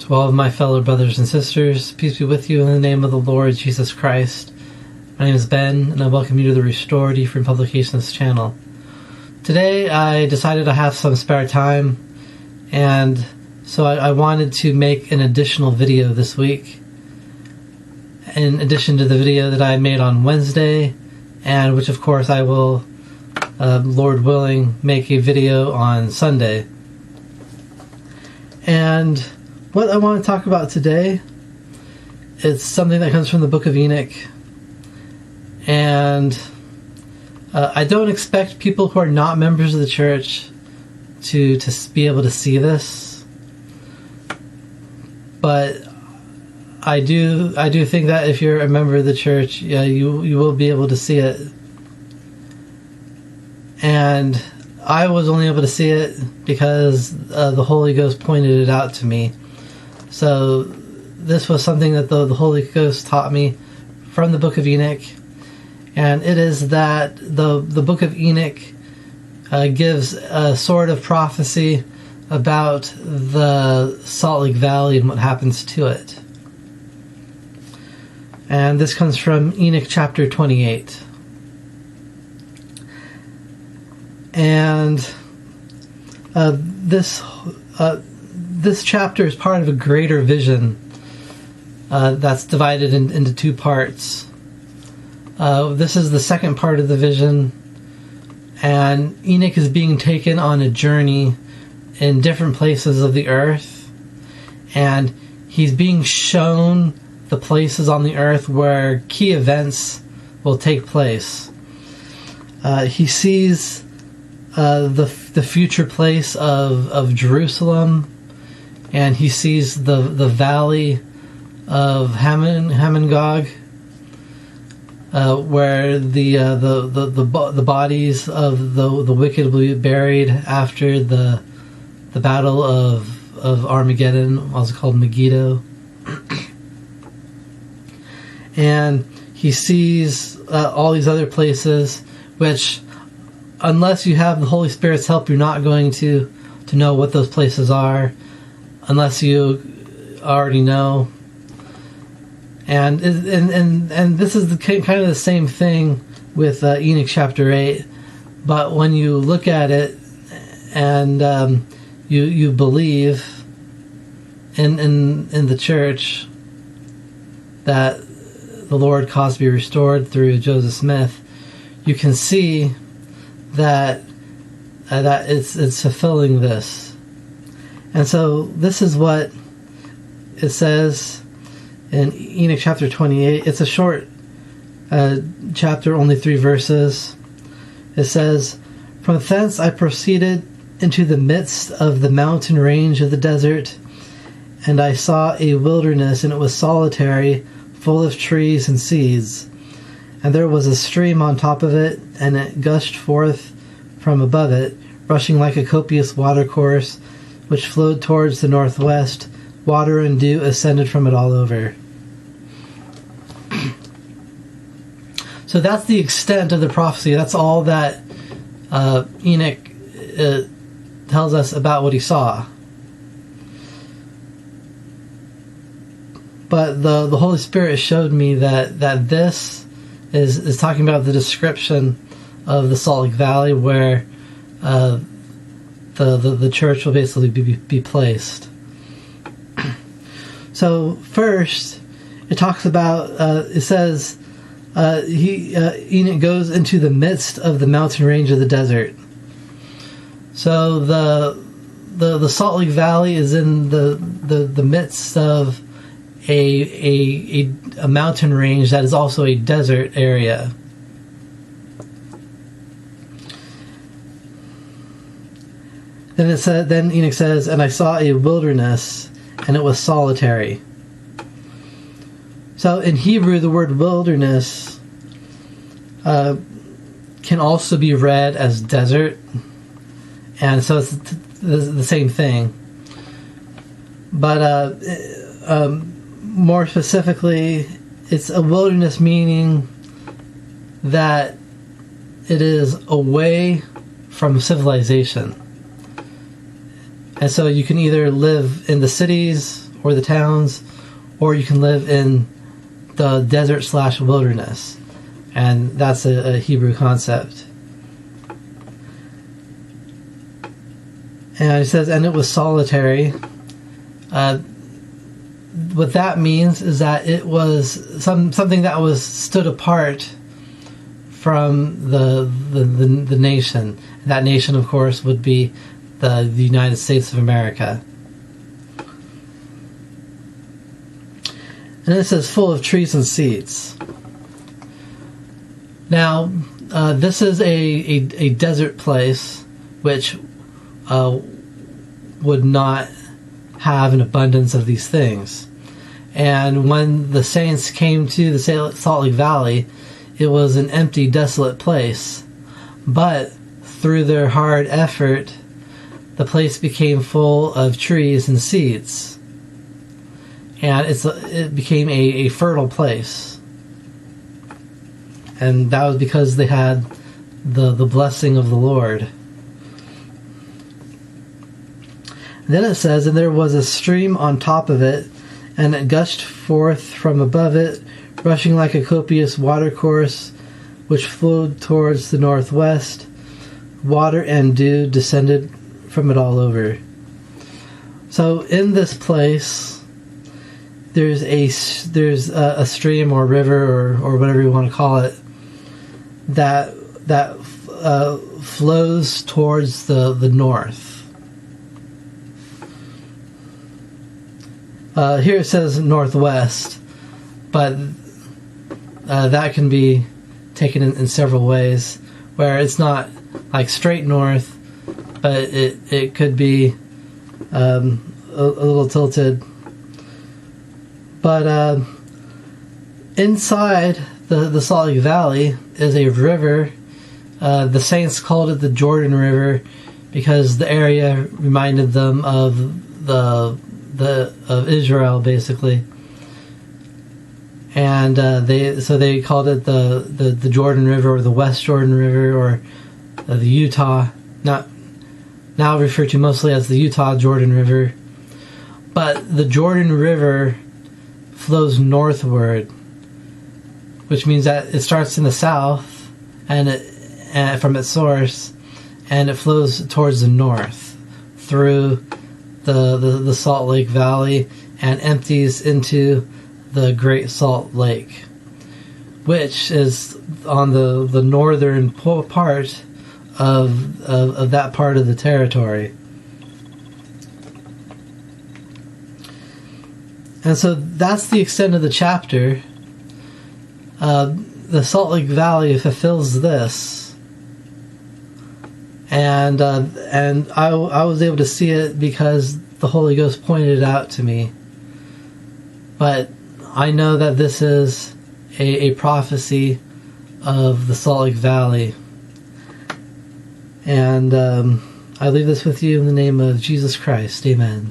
To all of my fellow brothers and sisters, peace be with you in the name of the Lord Jesus Christ. My name is Ben, and I welcome you to the Restored Ephraim Publications channel. Today, I decided to have some spare time, and so I wanted to make an additional video this week, in addition to the video that I made on Wednesday, and which of course I will, Lord willing, make a video on Sunday. And what I want to talk about today is something that comes from the Book of Enoch. And I don't expect people who are not members of the church to be able to see this. But I do think that if you're a member of the church, yeah, you will be able to see it. And I was only able to see it because the Holy Ghost pointed it out to me. So this was something that the Holy Ghost taught me from the Book of Enoch. And it is that the Book of Enoch gives a sort of prophecy about the Salt Lake Valley and what happens to it. And this comes from Enoch chapter 28. And this chapter is part of a greater vision that's divided into two parts. This is the second part of the vision, and Enoch is being taken on a journey in different places of the earth, and he's being shown the places on the earth where key events will take place. He sees the future place of Jerusalem, and he sees the valley of Hamongog, where the bodies of the wicked will be buried after the battle of Armageddon, also called Megiddo. And he sees all these other places, which, unless you have the Holy Spirit's help, you're not going to know what those places are, unless you already know. And this is kind of the same thing with Enoch chapter 8, but when you look at it and you believe in the church that the Lord caused to be restored through Joseph Smith, you can see that it's fulfilling this. And so this is what it says in Enoch chapter 28. It's a short chapter, only 3 verses. It says, "From thence I proceeded into the midst of the mountain range of the desert, and I saw a wilderness, and it was solitary, full of trees and seeds. And there was a stream on top of it, and it gushed forth from above it, rushing like a copious watercourse, which flowed towards the northwest. Water and dew ascended from it all over." So that's the extent of the prophecy. That's all that Enoch tells us about what he saw. But the Holy Spirit showed me that this is talking about the description of the Salt Lake Valley, where the church will basically be placed. So first, it talks about, it says, Enoch goes into the midst of the mountain range of the desert. So the Salt Lake Valley is in the midst of a mountain range that is also a desert area. Then Enoch says, "And I saw a wilderness, and it was solitary." So in Hebrew, the word wilderness can also be read as desert, and so it's the same thing. But more specifically, it's a wilderness, meaning that it is away from civilization. And so you can either live in the cities or the towns, or you can live in the desert/wilderness. And that's a Hebrew concept. And it says, and it was solitary. What that means is that it was something that was stood apart from the nation. And that nation, of course, would be the United States of America. And it says full of trees and seeds. Now, this is a desert place which would not have an abundance of these things. And when the saints came to the Salt Lake Valley, it was an empty, desolate place. But through their hard effort, the place became full of trees and seeds. And it became a fertile place. And that was because they had the blessing of the Lord. Then it says, and there was a stream on top of it, and it gushed forth from above it, rushing like a copious watercourse, which flowed towards the northwest. Water and dew descended from it all over. So in this place, there's a stream or river or whatever you want to call it that flows towards the north. Here it says northwest, but that can be taken in several ways, where it's not like straight north, but it could be a little tilted. But inside the Salt Lake Valley is a river. The saints called it the Jordan River because the area reminded them of of Israel, basically. And they called it the Jordan River, or the West Jordan River, or the Utah, now referred to mostly as the Utah Jordan River. But the Jordan River flows northward, which means that it starts in the south and from its source, and it flows towards the north through the Salt Lake Valley and empties into the Great Salt Lake, which is on the northern part of that part of the territory. And so that's the extent of the chapter. The Salt Lake Valley fulfills this, and I was able to see it because the Holy Ghost pointed it out to me. But I know that this is a prophecy of the Salt Lake Valley, and I leave this with you in the name of Jesus Christ. Amen.